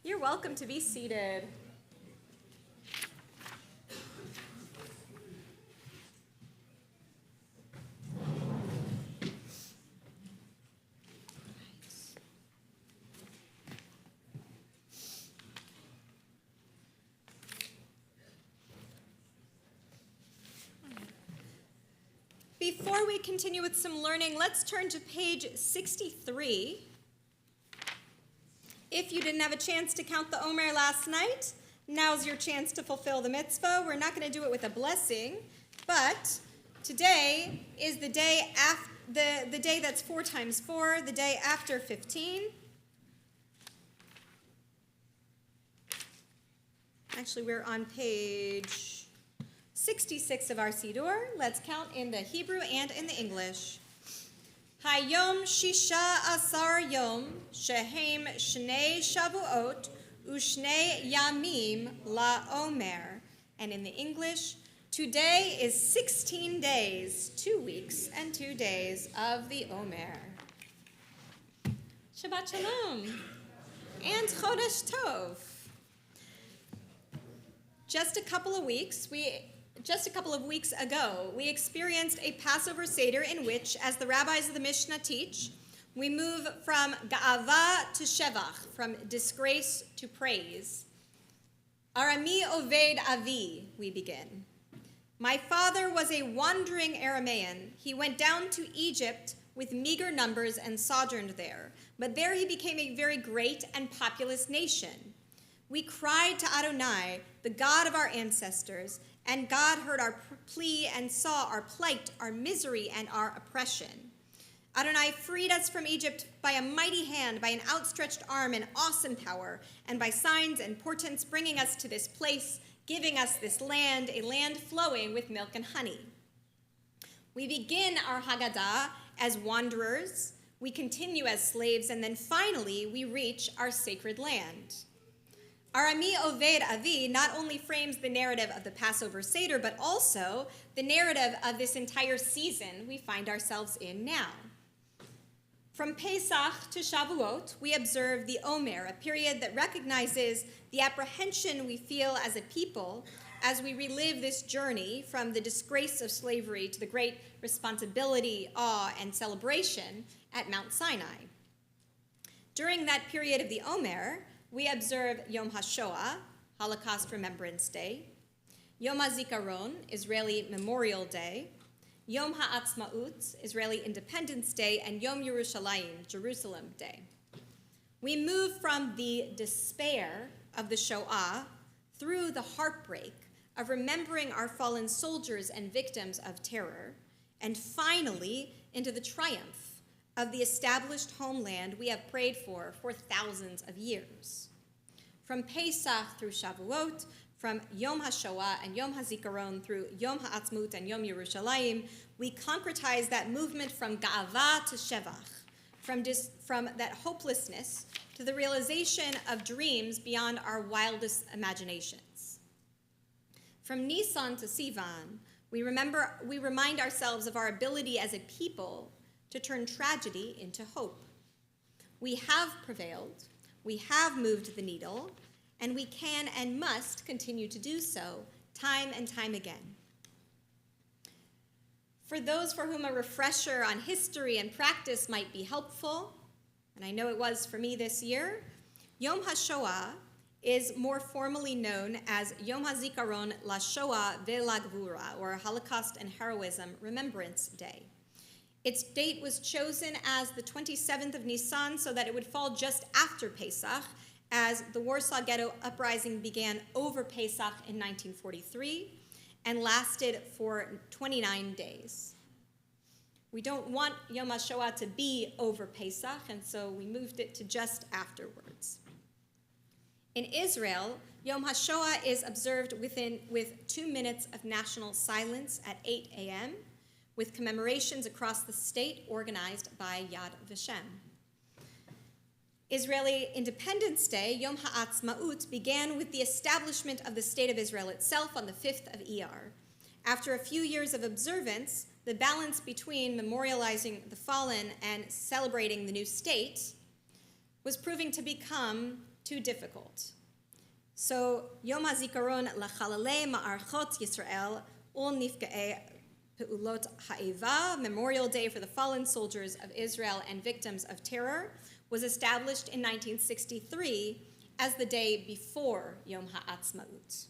You're welcome to be seated. Before we continue with some learning, let's turn to page 63. If you didn't have a chance to count the Omer last night, now's your chance to fulfill the mitzvah. We're not going to do it with a blessing, but today is the day the day that's 4 times 4, the day after 15. Actually, we're on page 66 of our Siddur. Let's count in the Hebrew and in the English. Hayom Shisha Asar Yom Shehem Shnei Shavuot Ushnei Yamim La Omer. And in the English, today is 16 days, 2 weeks and 2 days of the Omer. Shabbat Shalom and Chodesh Tov. Just a couple of weeks ago, we experienced a Passover Seder in which, as the rabbis of the Mishnah teach, we move from ga'ava to shevach, from disgrace to praise. Arami oved avi, we begin. My father was a wandering Aramean. He went down to Egypt with meager numbers and sojourned there, but there he became a very great and populous nation. We cried to Adonai, the God of our ancestors, and God heard our plea and saw our plight, our misery, and our oppression. Adonai freed us from Egypt by a mighty hand, by an outstretched arm and awesome power, and by signs and portents bringing us to this place, giving us this land, a land flowing with milk and honey. We begin our Haggadah as wanderers, we continue as slaves, and then finally we reach our sacred land. Arami Oved Avi not only frames the narrative of the Passover Seder, but also the narrative of this entire season we find ourselves in now. From Pesach to Shavuot, we observe the Omer, a period that recognizes the apprehension we feel as a people as we relive this journey from the disgrace of slavery to the great responsibility, awe, and celebration at Mount Sinai. During that period of the Omer, we observe Yom HaShoah, Holocaust Remembrance Day, Yom HaZikaron, Israeli Memorial Day, Yom HaAtzmaut, Israeli Independence Day, and Yom Yerushalayim, Jerusalem Day. We move from the despair of the Shoah through the heartbreak of remembering our fallen soldiers and victims of terror, and finally into the triumph of the established homeland we have prayed for thousands of years. From Pesach through Shavuot, from Yom HaShoah and Yom HaZikaron through Yom HaAtzmaut and Yom Yerushalayim, we concretize that movement from Ga'ava to Shevach, from that hopelessness to the realization of dreams beyond our wildest imaginations. From Nisan to Sivan, we remind ourselves of our ability as a people to turn tragedy into hope. We have prevailed, we have moved the needle, and we can and must continue to do so time and time again. For those for whom a refresher on history and practice might be helpful, and I know it was for me this year, Yom HaShoah is more formally known as Yom HaZikaron LaShoah VeLaGvura, or Holocaust and Heroism Remembrance Day. Its date was chosen as the 27th of Nisan so that it would fall just after Pesach, as the Warsaw Ghetto Uprising began over Pesach in 1943 and lasted for 29 days. We don't want Yom HaShoah to be over Pesach, and so we moved it to just afterwards. In Israel, Yom HaShoah is observed with 2 minutes of national silence at 8 a.m., with commemorations across the state organized by Yad Vashem. Israeli Independence Day, Yom HaAtzmaut, began with the establishment of the State of Israel itself on the 5th of Iyar. After a few years of observance, the balance between memorializing the fallen and celebrating the new state was proving to become too difficult. So Yom HaZikaron L'Chalalei Ma'archot Yisrael Ul Nifga'ei Pe'ulot Ha'eva, Memorial Day for the Fallen Soldiers of Israel and Victims of Terror, was established in 1963 as the day before Yom HaAtzmaut.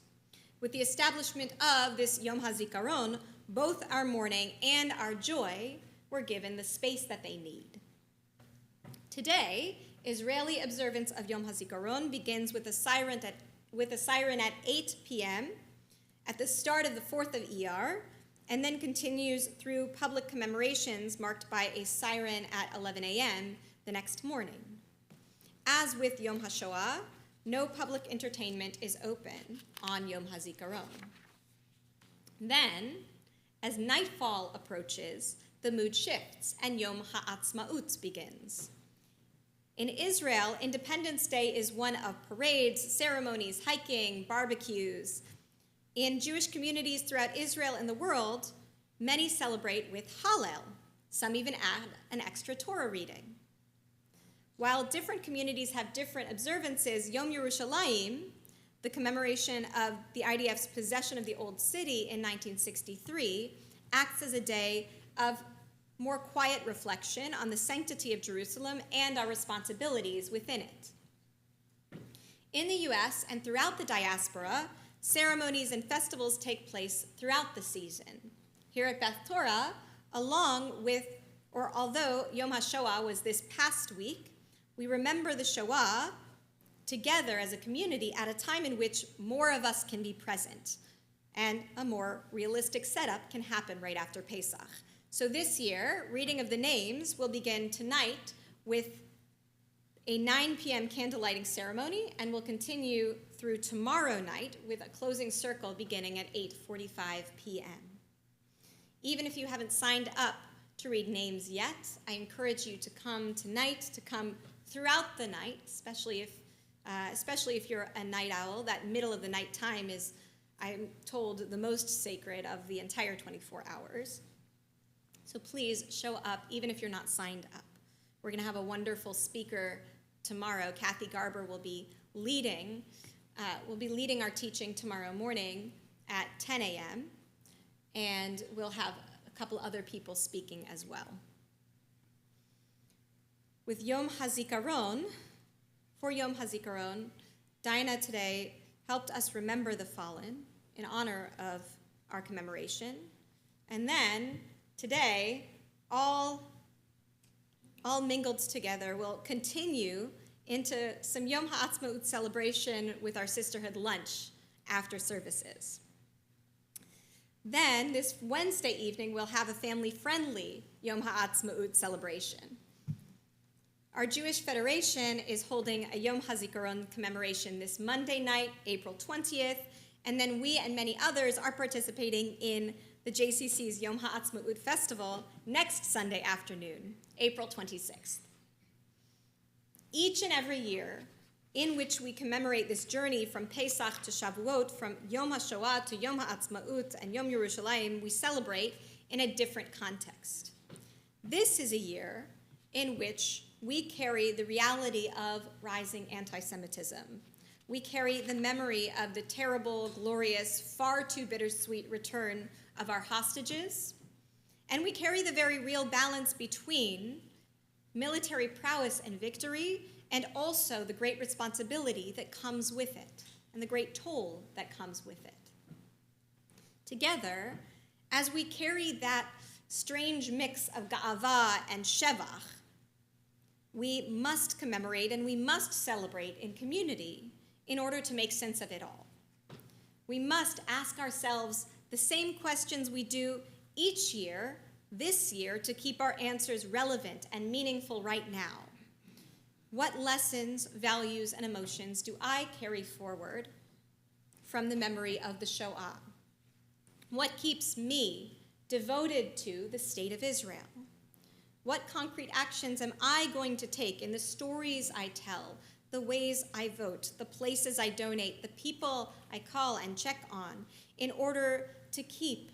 With the establishment of this Yom HaZikaron, both our mourning and our joy were given the space that they need. Today, Israeli observance of Yom HaZikaron begins with a siren at 8 p.m. at the start of the 4th of Iyar, and then continues through public commemorations marked by a siren at 11 a.m. the next morning. As with Yom HaShoah, no public entertainment is open on Yom HaZikaron. Then, as nightfall approaches, the mood shifts and Yom HaAtzmaut begins. In Israel, Independence Day is one of parades, ceremonies, hiking, barbecues. In Jewish communities throughout Israel and the world, many celebrate with Hallel. Some even add an extra Torah reading. While different communities have different observances, Yom Yerushalayim, the commemoration of the IDF's possession of the Old City in 1963, acts as a day of more quiet reflection on the sanctity of Jerusalem and our responsibilities within it. In the US and throughout the diaspora, ceremonies and festivals take place throughout the season. Here at Beth Torah, although Yom HaShoah was this past week, we remember the Shoah together as a community at a time in which more of us can be present and a more realistic setup can happen right after Pesach. So this year, reading of the names will begin tonight with a 9 p.m. candle lighting ceremony and will continue through tomorrow night with a closing circle beginning at 8:45 p.m. Even if you haven't signed up to read names yet, I encourage you to come tonight, to come throughout the night, especially if you're a night owl. That middle of the night time is, I'm told, the most sacred of the entire 24 hours. So please show up, even if you're not signed up. We're going to have a wonderful speaker tomorrow. Kathy Garber will be leading our teaching tomorrow morning at 10 a.m., and we'll have a couple other people speaking as well. With Yom HaZikaron, for Yom HaZikaron, Dinah today helped us remember the fallen in honor of our commemoration. And then today, all mingled together, we'll continue into some Yom HaAtzmaut celebration with our sisterhood lunch after services. Then, this Wednesday evening, we'll have a family-friendly Yom HaAtzmaut celebration. Our Jewish Federation is holding a Yom HaZikaron commemoration this Monday night, April 20th, and then we and many others are participating in the JCC's Yom HaAtzmaut Festival next Sunday afternoon, April 26th. Each and every year, in which we commemorate this journey from Pesach to Shavuot, from Yom HaShoah to Yom HaAtzmaut and Yom Yerushalayim, we celebrate in a different context. This is a year in which we carry the reality of rising anti-Semitism. We carry the memory of the terrible, glorious, far too bittersweet return of our hostages, and we carry the very real balance between military prowess and victory, and also the great responsibility that comes with it, and the great toll that comes with it. Together, as we carry that strange mix of ga'ava and shevach, we must commemorate and we must celebrate in community in order to make sense of it all. We must ask ourselves the same questions we do each year, this year, to keep our answers relevant and meaningful right now. What lessons, values, and emotions do I carry forward from the memory of the Shoah? What keeps me devoted to the state of Israel? What concrete actions am I going to take in the stories I tell, the ways I vote, the places I donate, the people I call and check on, in order to keep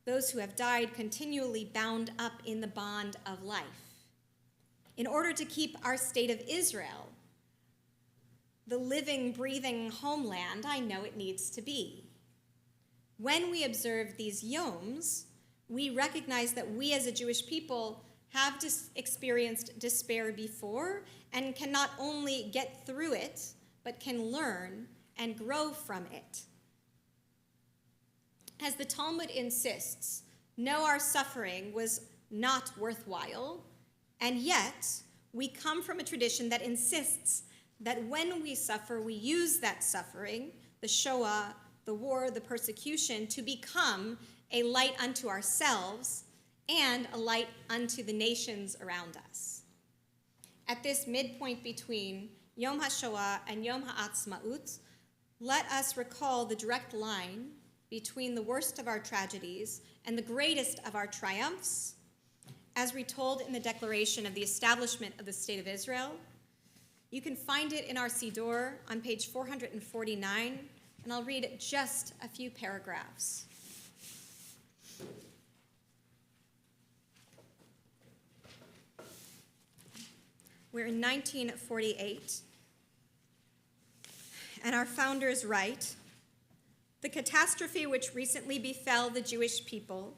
those who have died continually bound up in the bond of life? in order to keep our state of Israel the living, breathing homeland I know it needs to be. When we observe these yoms, we recognize that we as a Jewish people have experienced despair before and can not only get through it, but can learn and grow from it. As the Talmud insists, no, our suffering was not worthwhile, and yet we come from a tradition that insists that when we suffer, we use that suffering, the Shoah, the war, the persecution, to become a light unto ourselves and a light unto the nations around us. At this midpoint between Yom HaShoah and Yom HaAtzmaut, let us recall the direct line between the worst of our tragedies and the greatest of our triumphs, as retold in the declaration of the establishment of the State of Israel. You can find it in our Siddur on page 449, and I'll read just a few paragraphs. We're in 1948, and our founders write, "The catastrophe which recently befell the Jewish people,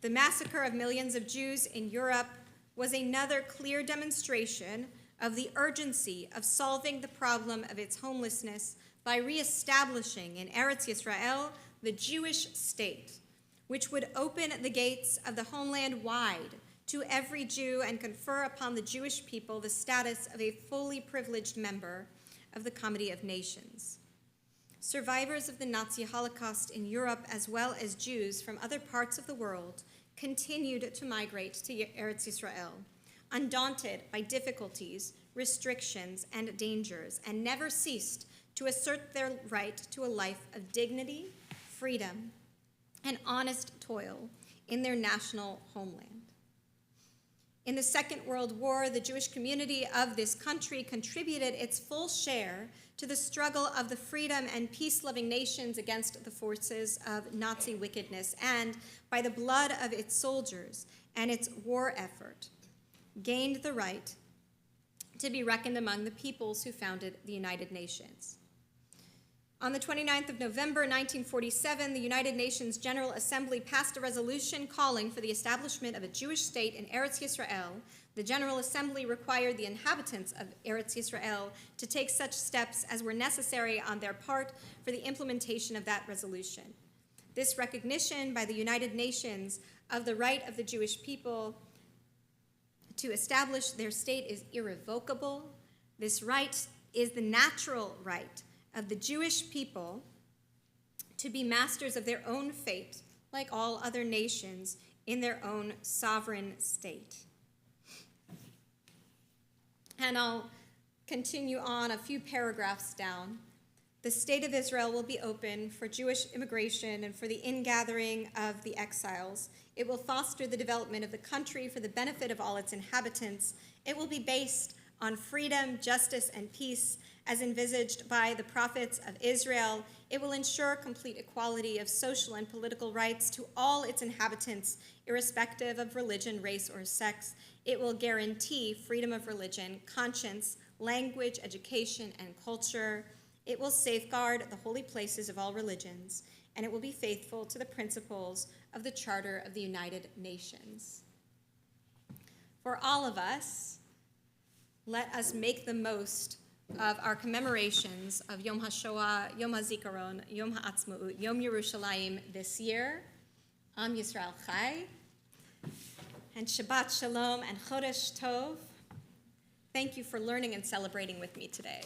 the massacre of millions of Jews in Europe, was another clear demonstration of the urgency of solving the problem of its homelessness by reestablishing in Eretz Yisrael the Jewish state, which would open the gates of the homeland wide to every Jew and confer upon the Jewish people the status of a fully privileged member of the Comity of Nations. Survivors of the Nazi Holocaust in Europe, as well as Jews from other parts of the world, continued to migrate to Eretz Yisrael, undaunted by difficulties, restrictions, and dangers, and never ceased to assert their right to a life of dignity, freedom, and honest toil in their national homeland. In the Second World War, the Jewish community of this country contributed its full share to the struggle of the freedom and peace-loving nations against the forces of Nazi wickedness, and by the blood of its soldiers and its war effort, gained the right to be reckoned among the peoples who founded the United Nations. On the 29th of November 1947, the United Nations General Assembly passed a resolution calling for the establishment of a Jewish state in Eretz Yisrael. The General Assembly required the inhabitants of Eretz Yisrael to take such steps as were necessary on their part for the implementation of that resolution. This recognition by the United Nations of the right of the Jewish people to establish their state is irrevocable. This right is the natural right of the Jewish people to be masters of their own fate, like all other nations, in their own sovereign state. And I'll continue on a few paragraphs down. The state of Israel will be open for Jewish immigration and for the ingathering of the exiles. It will foster the development of the country for the benefit of all its inhabitants. It will be based on freedom, justice, and peace, as envisaged by the prophets of Israel. It will ensure complete equality of social and political rights to all its inhabitants, irrespective of religion, race, or sex. It will guarantee freedom of religion, conscience, language, education, and culture. It will safeguard the holy places of all religions, and it will be faithful to the principles of the Charter of the United Nations. For all of us, let us make the most of our commemorations of Yom HaShoah, Yom HaZikaron, Yom HaAtzmaut, Yom Yerushalayim this year, Am Yisrael Chai, and Shabbat Shalom and Chodesh Tov. Thank you for learning and celebrating with me today.